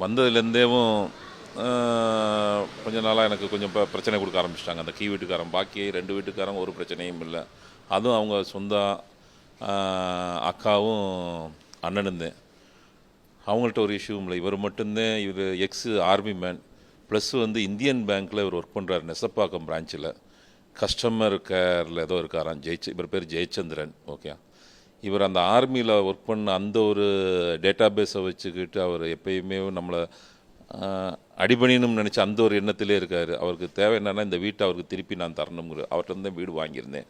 வந்ததுலேருந்தேவும் கொஞ்சம் நாளாக எனக்கு கொஞ்சம் இப்போ பிரச்சனை கொடுக்க ஆரம்பிச்சிட்டாங்க. அந்த கீ வீட்டுக்காரன் பாக்கி 2 வீட்டுக்காரங்க ஒரு பிரச்சனையும் இல்லை. அதுவும் அவங்க சொந்த அக்காவும் அண்ணனுந்தேன். அவங்கள்ட்ட ஒரு இஷ்யூவும் இல்லை. இவர் மட்டும்தான். இவர் X army man plus Indian பேங்க்கில் இவர் ஒர்க் பண்ணுறாரு. நெசப்பாக்கம் பிரான்ச்சில் கஸ்டமர் கேரில் ஏதோ இருக்காராம். இவர் பேர் ஜெயச்சந்திரன். ஓகே, இவர் அந்த ஆர்மியில் ஒர்க் பண்ண அந்த ஒரு டேட்டா பேஸை வச்சுக்கிட்டு அவர் எப்பயுமே நம்மளை அடிபணின்னு நினச்சி அந்த ஒரு எண்ணத்திலே இருக்கார். அவருக்கு தேவை என்னென்னா இந்த வீட்டை அவருக்கு திருப்பி நான் தரணுங்கிற அவர்கிட்ட தான் வீடு வாங்கியிருந்தேன்.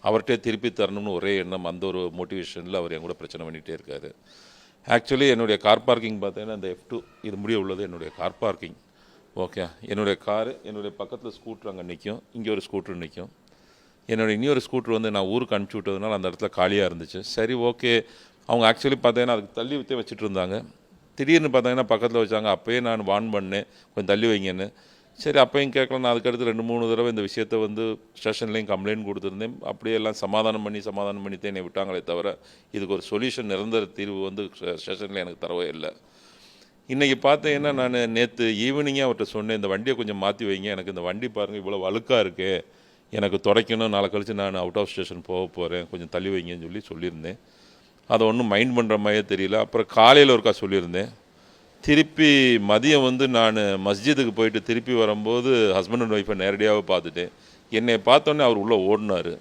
அவர்கிட்ட திருப்பி தரணும்னு ஒரே எண்ணம், அந்த ஒரு மோட்டிவேஷனில் அவர் என் கூட பிரச்சனை பண்ணிகிட்டே இருக்கார். ஆக்சுவலி என்னுடைய கார் பார்க்கிங் பார்த்தீங்கன்னா இந்த F2 இது முடிய உள்ளது என்னுடைய கார் பார்க்கிங். ஓகே, என்னுடைய காரு என்னுடைய பக்கத்தில் ஸ்கூட்ரு அங்கே நிற்கும், இங்கே ஒரு ஸ்கூட்ரு நிற்கும். என்னோடய இன்னொரு ஸ்கூட்ரு நான் ஊருக்கு அனுப்பிச்சி விட்டதுனால அந்த இடத்துல காலியாக இருந்துச்சு. சரி, ஓகே. அவங்க ஆக்சுவலி பார்த்தீங்கன்னா அதுக்கு தள்ளி விற்றே வச்சுட்டு இருந்தாங்க. திடீர்னு பார்த்தீங்கன்னா பக்கத்தில் வச்சாங்க. அப்போயே நான் வார்ன் பண்ணேன், கொஞ்சம் தள்ளி வைங்கன்னு. சரி, அப்பையும் கேட்கல. நான் அதுக்கடுத்து 2-3 தடவை இந்த விஷயத்தை ஸ்டேஷன்லேயும் கம்ப்ளைண்ட் கொடுத்துருந்தேன். அப்படியே எல்லாம் சமாதானம் பண்ணித்தே என்னை விட்டாங்களே தவிர இதுக்கு ஒரு சொல்யூஷன், நிரந்தர தீர்வு ஸ்டேஷனில் எனக்கு தரவே இல்லை. இன்றைக்கி பார்த்தீங்கன்னா நான் நேற்று ஈவினிங்கே அவர்கிட்ட சொன்னேன், இந்த வண்டியை கொஞ்சம் மாற்றி வைங்க, எனக்கு இந்த வண்டி பாருங்கள் இவ்வளோ அழுக்காக இருக்கே, எனக்கு துடைக்கணும், நாளை கழித்து நான் அவுட் ஆஃப் ஸ்டேஷன் போக போகிறேன், கொஞ்சம் தள்ளி வைங்கன்னு சொல்லியிருந்தேன். அதை ஒன்றும் மைண்ட் பண்ணுற மாதிரியே தெரியல. அப்புறம் காலையில் ஒருக்கா சொல்லியிருந்தேன். திருப்பி மதியம் நான் மஸ்ஜிதுக்கு போயிட்டு திருப்பி வரும்போது ஹஸ்பண்ட் அண்ட் ஒய்ஃபை நேரடியாக பார்த்துட்டேன். என்னை பார்த்தோன்னே அவர் உள்ளே ஓடினார்.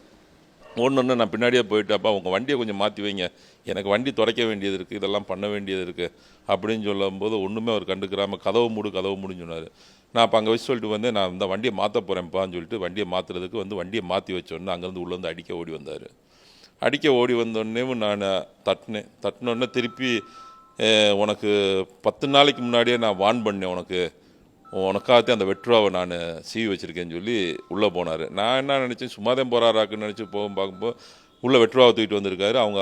ஓடணுன்னு நான் பின்னாடியே போயிட்டு, அப்பா உங்கள் வண்டியை கொஞ்சம் மாற்றி வைங்க, எனக்கு வண்டி துடைக்க வேண்டியது இருக்குது, இதெல்லாம் பண்ண வேண்டியது இருக்குது அப்படின்னு சொல்லும்போது ஒன்றுமே அவர் கண்டுக்கிறாமல் கதவு மூடுன்னு சொன்னார். நான் அப்போ அங்கே வச்சு சொல்லிட்டு வந்தேன், நான் இந்த வண்டியை மாற்ற போகிறேன்ப்பான்னு சொல்லிட்டு வண்டியை மாற்றுறதுக்கு வண்டியை மாற்றி வச்சோன்னே அங்கேருந்து உள்ளே அடிக்க ஓடி வந்தார். அடிக்க ஓடி வந்தோடனே நான் தட்டினோடனே திருப்பி உனக்கு 10 நாளைக்கு முன்னாடியே நான் வார்ன் பண்ணேன், உனக்காகத்தே அந்த வெட்ருவாவை நான் சீவி வச்சுருக்கேன்னு சொல்லி உள்ளே போனார். நான் என்ன நினச்சேன், சும்மாதான் போகிறாராக்குன்னு நினச்சி பார்க்கும்போது உள்ளே வெட்ருவாவை தூக்கிட்டு வந்திருக்காரு. அவங்க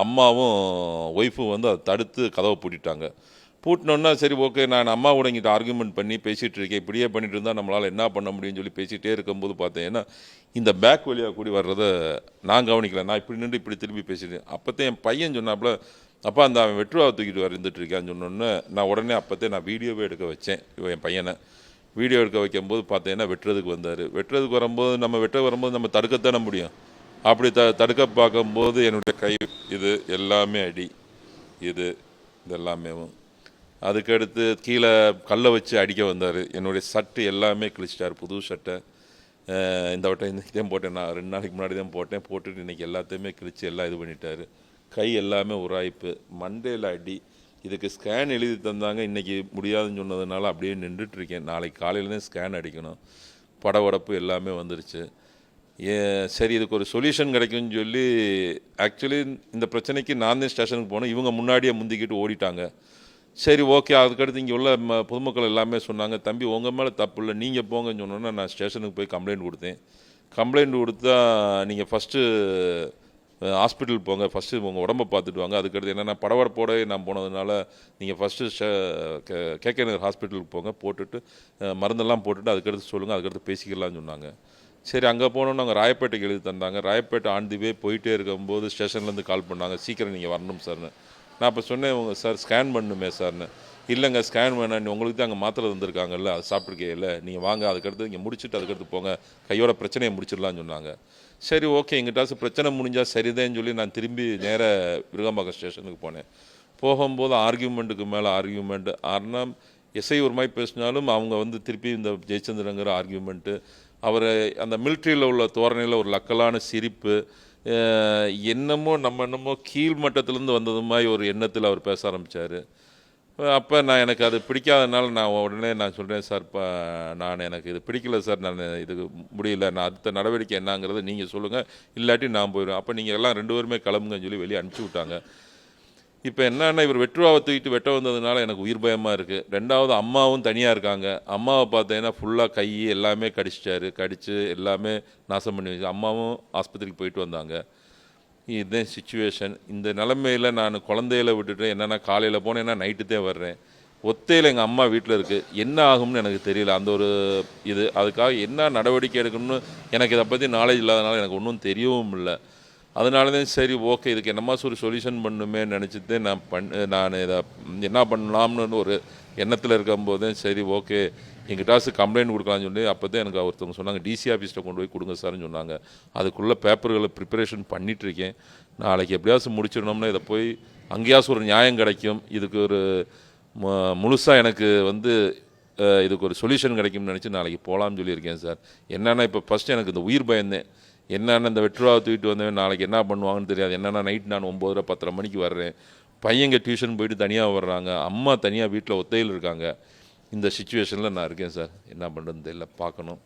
அம்மாவும் ஒய்ஃபும் அதை தடுத்து கதவை பூட்டிட்டாங்க. பூட்டினோன்னா சரி, ஓகே, நான் அம்மாவோட இங்கிட்ட ஆர்கியூமெண்ட் பண்ணி பேசிகிட்டு இருக்கேன், இப்படியே பண்ணிட்டு இருந்தால் நம்மளால் என்ன பண்ண முடியும்னு சொல்லி பேசிகிட்டே இருக்கும்போது பார்த்தீங்கன்னா இந்த பேக் வழியாக கூடி வர்றதை நான் கவனிக்கல. நான் இப்படி நின்று இப்படி திரும்பி பேசிட்டேன். அப்போத்தான் என் பையன் சொன்னாப்புல, அப்பா அந்த அவன் வெட்ருவாவை தூக்கிட்டு இருந்துட்டு இருக்கான்னு சொன்னோன்னே நான் உடனே அப்போத்தே நான் வீடியோவே எடுக்க வச்சேன். என் பையனை வீடியோ எடுக்க வைக்கும்போது பார்த்தீங்கன்னா வெட்டுறதுக்கு வந்தார். வெட்டுறதுக்கு வரும்போது நம்ம தடுக்கத்தானே முடியும். அப்படி தடுக்க பார்க்கும்போது என்னுடைய கை இது எல்லாமே அடி, இதெல்லாமே. அதுக்கடுத்து கீழே கல்லை வச்சு அடிக்க வந்தார். என்னுடைய சட்டு எல்லாமே கிழிச்சிட்டார், புது சட்டை. இந்த வட்டம் இன்றைக்கி போட்டேன், நான் 2 நாளைக்கு முன்னாடி தான் போட்டுட்டு இன்றைக்கி எல்லாத்தையுமே கிழிச்சு எல்லாம் இது பண்ணிட்டார். கை எல்லாமே உராய்ப்பு, மண்டையில் அடி. இதுக்கு ஸ்கேன் எழுதி தந்தாங்க, இன்றைக்கி முடியாதுன்னு சொன்னதுனால அப்படியே நின்றுட்டுருக்கேன். நாளைக்கு காலையில் தான் ஸ்கேன் அடிக்கணும். படவடப்பு எல்லாமே வந்துருச்சு. சரி, இதுக்கு ஒரு சொல்யூஷன் கிடைக்கும்னு சொல்லி ஆக்சுவலி இந்த பிரச்சனைக்கு நான் தான் ஸ்டேஷனுக்கு போனேன். இவங்க முன்னாடியே முந்திக்கிட்டு ஓடிட்டாங்க. சரி, ஓகே. அதுக்கடுத்து இங்கே உள்ள பொதுமக்கள் எல்லாமே சொன்னாங்க, தம்பி உங்கள் மேலே தப்பு இல்லை, நீங்கள் போங்கன்னு சொன்னோன்னா நான் ஸ்டேஷனுக்கு போய் கம்ப்ளைண்ட் கொடுத்தேன். கம்ப்ளைண்ட் கொடுத்தா நீங்கள் ஃபஸ்ட்டு ஹாஸ்பிட்டல் போங்க, ஃபஸ்ட்டு உங்கள் உடம்பை பார்த்துட்டு வாங்க, அதுக்கடுத்து என்னென்னா படவடப்போட நான் போனதுனால நீங்கள் ஃபஸ்ட்டு கேகே நகர் ஹாஸ்பிட்டலுக்கு போங்க, போட்டுட்டு மருந்தெல்லாம் போட்டுட்டு அதுக்கடுத்து சொல்லுங்கள், அதுக்கடுத்து பேசிக்கலாம்னு சொன்னாங்க. சரி, அங்கே போனோன்னு அவங்க ராயப்பேட்டைக்கு எழுதி தந்தாங்க. ராயப்பேட்டை ஆன் தி வே போயிட்டே இருக்கும்போது ஸ்டேஷன்லேருந்து கால் பண்ணாங்க, சீக்கிரம் நீங்கள் வரணும் சார்னு. நான் அப்போ சொன்னேன், சார் ஸ்கேன் பண்ணணுமே சார்னு. இல்லைங்க, ஸ்கேன் வேணாம், உங்களுக்கு தான் அங்கே மாத்திரை தந்துருக்காங்கல்ல, அது சாப்பிட்ருக்கே, நீங்கள் வாங்க, அதுக்கடுத்து இங்கே முடிச்சுட்டு அதுக்கடுத்து போங்க, கையோட பிரச்சனையை முடிச்சிடலான்னு சொன்னாங்க. சரி, ஓகே, எங்கிட்டாச்சும் பிரச்சனை முடிஞ்சால் சரிதேன்னு சொல்லி நான் திரும்பி நேராக விருகம்பாக்கம் ஸ்டேஷனுக்கு போனேன். போகும்போது ஆர்கியூமெண்ட்டுக்கு மேலே ஆர்கியூமெண்ட். ஆனால் எஸ்ஐ ஒரு மாதிரி பேசினாலும் அவங்க திருப்பி இந்த ஜெயச்சந்திரங்கிற ஆர்கியூமெண்ட்டு, அவர் அந்த மிலிட்ரியில் உள்ள தோரணையில் ஒரு லக்கலான சிரிப்பு, என்னமோ கீழ்மட்டத்திலேருந்து வந்தது மாதிரி ஒரு எண்ணத்தில் அவர் பேச ஆரம்பித்தார். அப்போ எனக்கு அது பிடிக்காதனால நான் உடனே சொல்கிறேன், சார் எனக்கு இது பிடிக்கல சார், நான் இதுக்கு முடியல, நான் அடுத்த நடவடிக்கை என்னங்கிறத நீங்கள் சொல்லுங்கள், இல்லாட்டி நான் போயிடுவேன். அப்போ நீங்கள் எல்லாம் 2 பேருமே கிளம்புங்கன்னு சொல்லி வெளியே அனுப்பிச்சி விட்டாங்க. இப்போ என்னென்னா இவர் வெட்டுருவாவை தூக்கிட்டு வெட்ட வந்ததுனால எனக்கு உயிர் பயமாக இருக்குது. 2வது அம்மாவும் தனியாக இருக்காங்க. அம்மாவை பார்த்தீங்கன்னா ஃபுல்லாக கை எல்லாமே கடிச்சிட்டு எல்லாமே நாசம் பண்ணி வச்சு அம்மாவும் ஆஸ்பத்திரிக்கு போயிட்டு வந்தாங்க. இதுதான் சுச்சுவேஷன். இந்த நிலமையில் நான் குழந்தையில விட்டுட்டு என்னென்னா காலையில் போனேன்னா நைட்டு தான் வர்றேன். ஒத்தையில் எங்கள் அம்மா வீட்டில் இருக்குது. என்ன ஆகும்னு எனக்கு தெரியல. அந்த ஒரு இது அதுக்காக என்ன நடவடிக்கை எடுக்கணும்னு எனக்கு இதை பற்றி நாலேஜ் இல்லாதனால எனக்கு ஒன்றும் தெரியவும் இல்லை. அதனால தான் சரி ஓகே இதுக்கு என்னமா ஒரு சொல்யூஷன் பண்ணுமே நினச்சிட்டு நான் இதை என்ன பண்ணலாம்னு ஒரு எண்ணத்தில் இருக்கும்போது சரி ஓகே எங்கிட்டாச்சு கம்ப்ளைண்ட் கொடுக்கலான்னு சொல்லி அப்போ தான் எனக்கு ஒருத்தவங்க சொன்னாங்க டிசி ஆஃபீஸில் கொண்டு போய் கொடுங்க சார்னு சொன்னாங்க. அதுக்குள்ளே பேப்பர்களை ப்ரிப்பரேஷன் பண்ணிகிட்ருக்கேன். நாளைக்கு எப்படியாச்சும் முடிச்சிடணும்னா இதை போய் அங்கேயாச்சும் ஒரு நியாயம் கிடைக்கும். இதுக்கு ஒரு முழுசாக எனக்கு இதுக்கு ஒரு சொல்யூஷன் கிடைக்கும்னு நினச்சி நாளைக்கு போகலாம்னு சொல்லியிருக்கேன் சார். என்னென்னா இப்போ ஃபஸ்ட்டு எனக்கு இந்த உயிர் பயந்தேன். என்னென்ன இந்த வெட்டுருவாவை தூக்கிட்டு வந்தேன் நாளைக்கு என்ன பண்ணுவாங்கன்னு தெரியாது. என்னென்னா நைட் நான் 9:30 10:30 மணிக்கு வர்றேன். பையங்க டியூஷன் போயிட்டு தனியாக வர்றாங்க. அம்மா தனியாக வீட்டில் ஒத்தையில் இருக்காங்க. இந்த சுச்சுவேஷனில் நான் இருக்கேன் சார். என்ன பண்ணுறதுன்னு தெரியல, பார்க்கணும்.